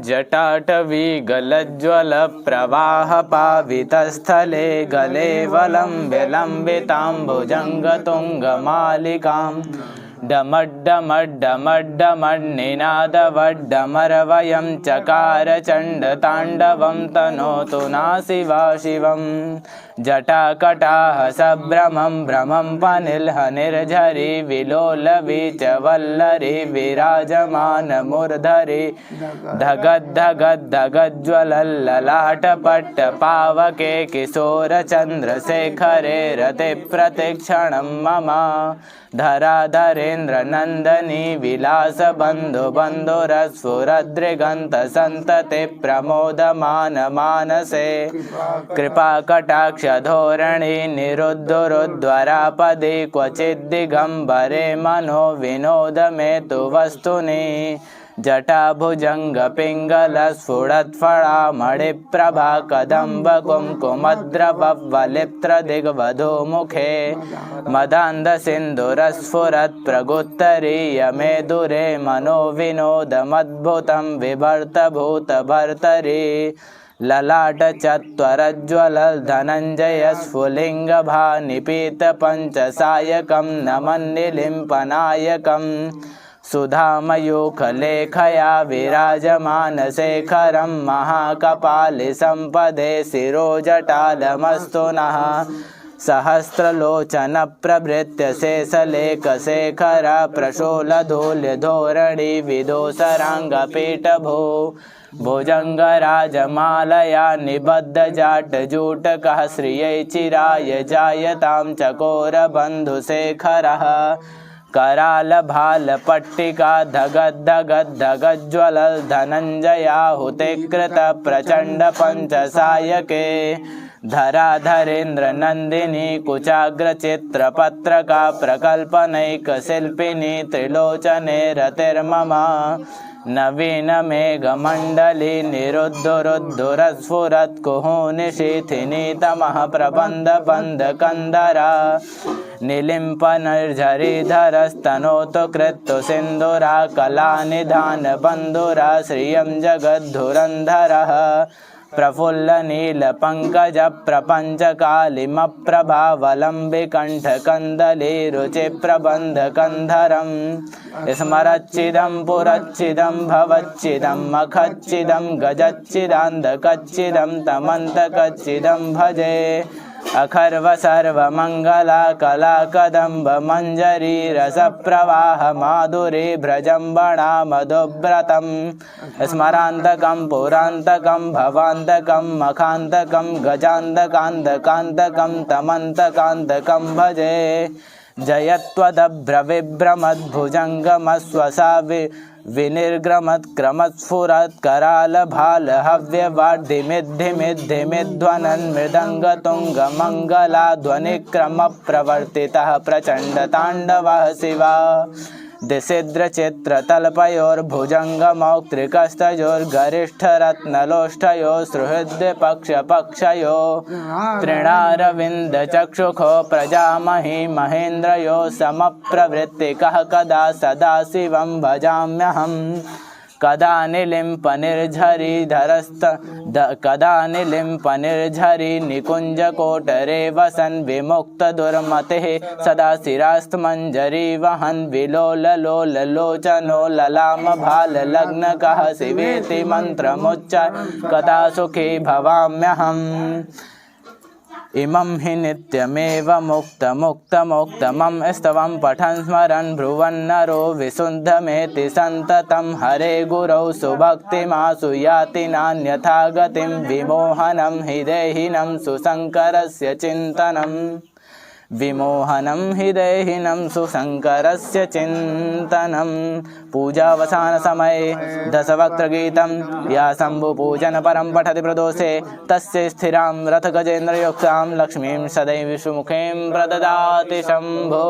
जटाटवीगलज्ज्वलप्रवाहपावितस्थले गले वलम्ब्यलम्बिताम्बुजङ्गतुङ्गमालिकां डमड्डमड्डमड्डमड्निनादवड्डमरवयं चकार चण्डताण्डवं तनोतु नाशिवा शिवं जटाकटाह सभ्रमं भ्रमं पनिर्हनिर्झरि विलोलवीचवल्लरि विराजमानमूर्धरि धगद्धगद्धगज्ज्वलल्ललाटपट्टपावके किशोरचन्द्रशेखरे रतिप्रतिक्षणं मम धराधरेन्द्रनन्दनी विलासबन्धुबन्धुरस्फुरदृगन्तसन्तते प्रमोदमानमानसे कृपाकटाक्षधोरणी निरुद्धरुद्वरापदे क्वचिद्दिगम्बरे मनो विनोदमे तु वस्तुनि जटाभुजङ्गपिङ्गलस्फुरत्फलामणिप्रभा कदम्बकुङ्कुमद्रवलिप्तदिग्वधूमुखे मदान्धसिन्धुरस्फुरत्प्रगुत्तरीयमेदुरे मनोविनोदमद्भुतं विभर्तभूतभर्तरि ललाटचत्वरज्ज्वलधनञ्जयस्फुलिङ्गभानिपीतपञ्चसायकं नमन्निलिम्पनायकं सुधामयूखलेखया विराजमानशेखरं महाकपालिसम्पदे शिरोजटालमस्तु नः सहस्रलोचनप्रभृत्य शेषलेखशेखर प्रशूलधूल्यधोरणी विदोसराङ्गपीठभू भुजङ्गराजमालया निबद्धजाटजूटकः श्रियै चिराय जायतां चकोरबन्धुशेखरः करालभालपट्टिका धगद्धगद्धगज्ज्वलधनञ्जयाहुते कृतप्रचण्डपञ्चसायके धराधरेन्द्रनन्दिनी कुचाग्रचित्रपत्रका प्रकल्पनैकशिल्पिनी त्रिलोचने रतिर्मम नवीनमेघमण्डली निरुद्धरुद्धुरस्फुरत्कुहूनिशीथिनी तमः प्रबन्धबन्धकन्धरा निलिम्पनर्झरिधरस्तनोतु कृत्तु सिन्धुरा कलानिधानबन्धुरा श्रियं जगद्धुरन्धरः प्रफुल्लनीलपङ्कजप्रपञ्चकालिमप्रभावलम्बिकण्ठकन्दली रुचिप्रबन्धकन्धरं स्मरच्चिदं पुरच्चिदं भवच्चिदं मखच्चिदं गजच्चिदान्धकच्चिदं तमन्तकच्चिदं भजे अखर्व सर्वमङ्गला कला कदम्ब मञ्जरी रसप्रवाह माधुरी भ्रजम्बणा मधुव्रतं स्मरान्तकं पुरान्तकं भवान्तकं मखान्तकं गजान्तकान्तकान्तकं तमन्तकान्तकं भजे जयत्वदभ्रविभ्रमद्भुजङ्गमस्वसा विनिर्ग्रमत्क्रमत्स्फुरत्करालभालहव्यवाड्धिमिद्धिमिद्धिमिध्वनन् मृदङ्गतुङ्गमङ्गलाध्वनिक्रमप्रवर्तितः प्रचण्डताण्डवः शिवा दिशिद्रचित्रतल्पयोर्भुजङ्गमौक्त्रिकस्तयोर्गरिष्ठरत्नलोष्ठयो सुहृद्पक्षपक्षयो तृणारविन्दचक्षुषो प्रजामहि महेन्द्रयो समप्रवृत्तिकः कदा सदाशिवं भजाम्यहम् कदा निलिम्पनिर्झरि निकुञ्जकोटरे वसन् विमुक्तदुर्मतेः सदा शिरास्तमञ्जरी वहन् विलोललोललोचनो ललामभाललग्नकः शिवेति मन्त्रमुच्चार्य कदा सुखी भवाम्यहम् इमं हि नित्यमेव मुक्तमुक्तमुक्तमं स्तवं पठन् स्मरन् ब्रुवन्नरो विशुद्धमेति सन्ततं हरे गुरौ सुभक्तिमासु याति नान्यथा गतिं विमोहनं हि देहिनं सुशङ्करस्य चिन्तनं विमोहनं हि देहिनं सुशङ्करस्य चिन्तनं पूजावसानसमये दशवक्त्रगीतं या शम्भुपूजनपरं पठति प्रदोषे तस्य स्थिरां रथगजेन्द्रयुक्तां लक्ष्मीं सदैव विष्णुमुखीं प्रददाति शम्भो।